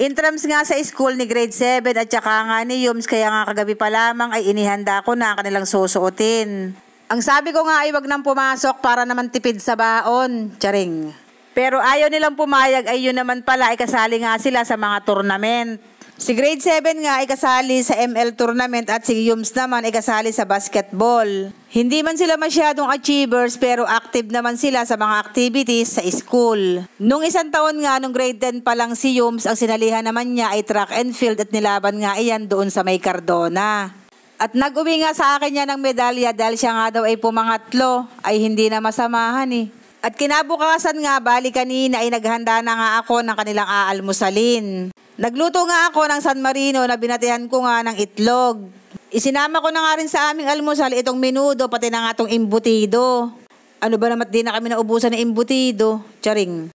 Intrams nga sa school ni grade 7 at saka nga ni Yums, kaya nga kagabi pa lamang ay inihanda ko na kanilang susuotin. Ang sabi ko nga ay wag nang pumasok para naman tipid sa baon, charing. Pero ayaw nilang pumayag, ay yun naman pala ay kasali nga sila sa mga tournament. Si grade 7 nga ay kasali sa ML tournament at si Yums naman ay kasali sa basketball. Hindi man sila masyadong achievers pero active naman sila sa mga activities sa school. Nung isang taon nga, nung grade 10 pa lang si Yums, ang sinalihan naman niya ay track and field at nilaban nga iyan doon sa may Cardona. At nag-uwi nga sa akin niya ng medalya dahil siya nga daw ay pumangatlo, ay hindi na masamahan eh. At kinabukasan nga, bali kanina ay naghanda na nga ako ng kanilang aalmusalin. Nagluto nga ako ng San Marino na binatihan ko nga ng itlog. Isinama ko na nga rin sa aming almusal itong menudo pati na nga itong imbutido. Ano ba naman, di na kami naubusan ng imbutido. Charing.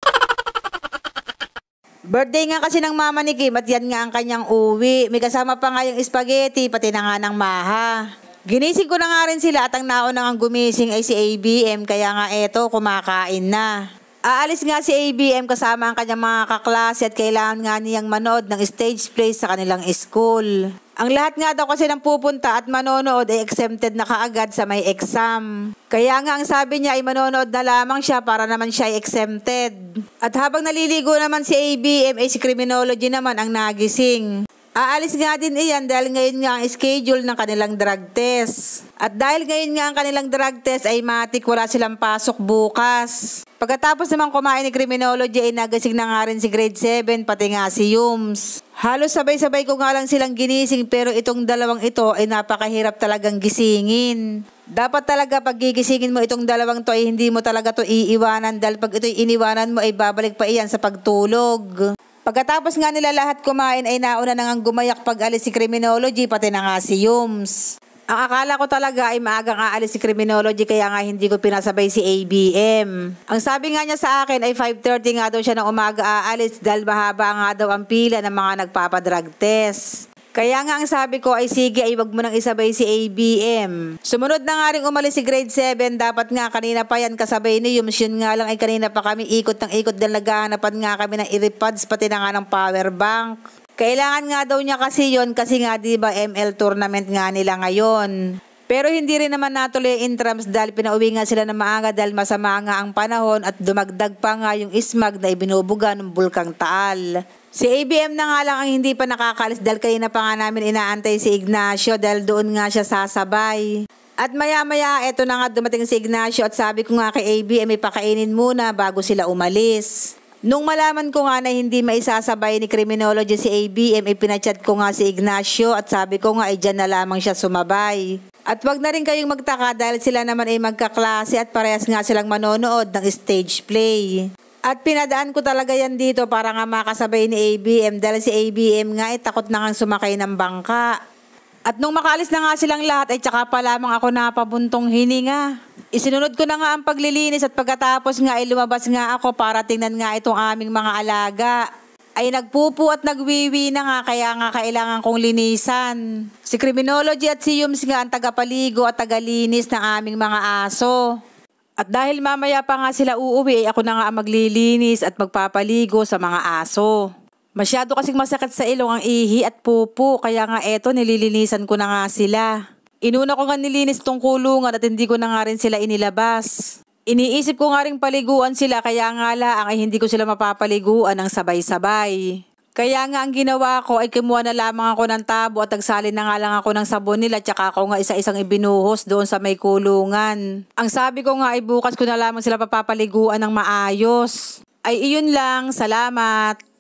Birthday nga kasi ng mama ni Kim at yan nga ang kanyang uwi. May kasama pa nga yung spaghetti pati na nga ng maha. Ginising ko na nga rin sila at ang nauna nga gumising ay si ABM, kaya nga eto kumakain na. Aalis nga si ABM kasama ang kanyang mga kaklase at kailangan nga niyang manood ng stage play sa kanilang school. Ang lahat nga daw kasi ng pupunta at manonood ay exempted na kaagad sa may exam. Kaya nga ang sabi niya ay manonood na lamang siya para naman siya ay exempted. At habang naliligo naman si ABM ay si criminology naman ang nagising. Aalis nga din iyan dahil ngayon nga ang schedule ng kanilang drug test. At dahil ngayon nga ang kanilang drug test ay matik, wala silang pasok bukas. Pagkatapos naman kumain ni criminology ay nagising na nga rin si grade 7 pati nga si Yums. Halos sabay-sabay ko nga lang silang ginising pero itong dalawang ito ay napakahirap talagang gisingin. Dapat talaga pag gigisingin mo itong dalawang to ay hindi mo talaga to iiwanan dahil pag ito'y iniwanan mo ay babalik pa iyan sa pagtulog. Pagkatapos nga nila lahat kumain ay nauna na ngang gumayak pag alis si criminology pati na nga si Yums. Ang akala ko talaga ay maagang aalis si criminology kaya nga hindi ko pinasabay si ABM. Ang sabi nga niya sa akin ay 5:30 nga daw siya ng umaga aalis dahil mahaba nga daw ang pila ng mga nagpapadrag test. Kaya nga ang sabi ko ay sige ay wag mo nang isabay si ABM. Sumunod na nga rin umalis si grade 7, dapat nga kanina pa yan kasabay ni Yums, yun nga lang ay kanina pa kami ikot ng ikot dahil naghahanapan nga kami ng earpods pati na nga ng power bank. Kailangan nga daw niya kasi yon kasi nga diba ML tournament nga nila ngayon. Pero hindi rin naman natuloy yung intrams dahil pinauwi nga sila ng maaga dahil masama nga ang panahon at dumagdag pa nga yung ismag na ibinubuga ng Bulkang Taal. Si ABM na nga lang ang hindi pa nakakalis dahil kanina pa nga namin inaantay si Ignacio dahil doon nga siya sasabay. At maya-maya eto na nga dumating si Ignacio at sabi ko nga kay ABM ipakainin muna bago sila umalis. Nung malaman ko nga na hindi maisasabay ni criminology si ABM, ipinachat ko nga si Ignacio at sabi ko nga ay dyan na lamang siya sumabay. At wag na rin kayong magtaka dahil sila naman ay magkaklase at parehas nga silang manonood ng stage play. At pinadaan ko talaga yan dito para nga makasabay ni ABM dahil si ABM nga ay takot na nga sumakay ng bangka. At nung makaalis na nga silang lahat ay tsaka pa lamang ako napabuntong hininga. Isinunod ko na nga ang paglilinis at pagkatapos nga ay lumabas nga ako para tingnan nga itong aming mga alaga. Ay nagpupo at nagwiwi na nga kaya nga kailangan kong linisan. Si criminology at si Yums nga ang tagapaligo at tagalinis ng aming mga aso. At dahil mamaya pa nga sila uuwi, ako na nga ang maglilinis at magpapaligo sa mga aso. Masyado kasing masakit sa ilong ang ihi at pupo, kaya nga eto nililinisan ko na nga sila. Inuna ko nga nilinis tong kulungan at hindi ko na nga rin sila inilabas. Iniisip ko nga rin paliguan sila kaya nga lang ay hindi ko sila mapapaliguan ng sabay-sabay. Kaya nga ang ginawa ko ay kumuha na lamang ako ng tabo at nagsalin na nga lang ako ng sabon nila tsaka ako nga isa-isang ibinuhos doon sa may kulungan. Ang sabi ko nga ay bukas ko na lamang sila papapaliguan ng maayos. Ay iyon lang, salamat.